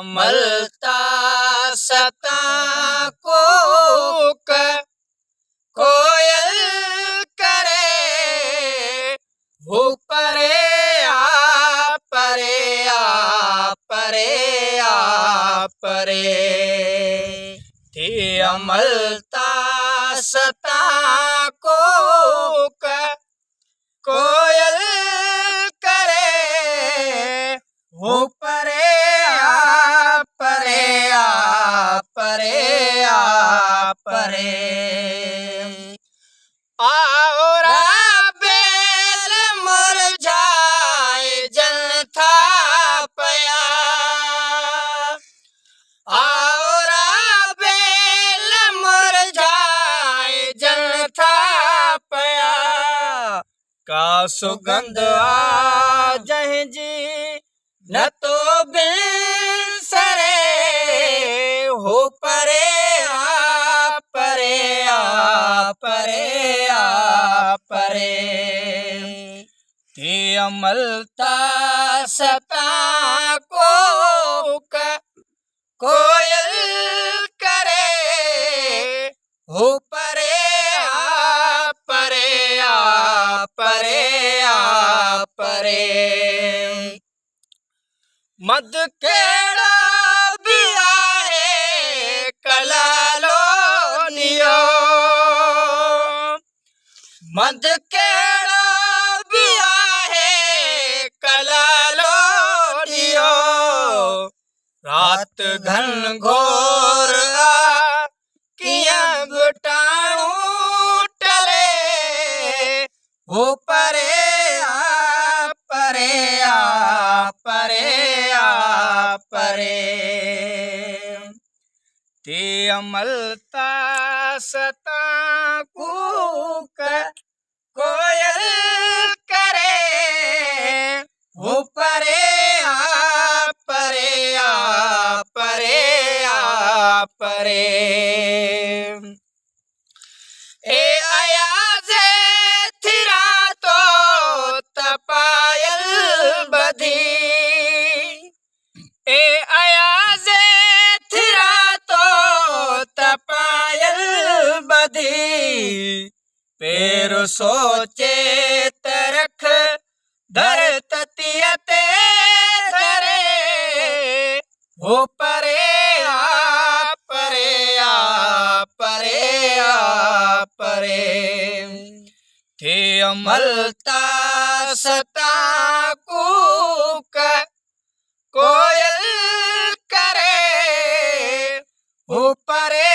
मलता सता कोक कोयल करे हो परे आ परे आ परे आ परे थी अमलता सता कोक कोयल करे हो परे आ परे आ परे आ परे आओरा बेल मुरझाए जल था पया आओरा बेल मुरझाए जल था पया का सुगंध आ जह जी न तो बिसरे हो परे आ परे आ परे आ परे थी अमलता सता कोक कोयल करे हो परे आ परे आ परे आ परे मद केड़ा बिया है कलालो नियो मद केड़ा बिया है कलालो नियो रात घन घोर आ किया बुटाणू टले हो परे आ परे आ परे आ परे ते अमलता सता कूक कोयल करे हो परे आ परे आ परे आ परे ए अयाजे थिरा तो तपायल बधी ए अयाजे थिरा तो तपायल बधी पेर सोचे तरख धर ततियते धरे हो परे आ परे आ परे आ परे थे अमलता सता कूक कोयल करे हो परे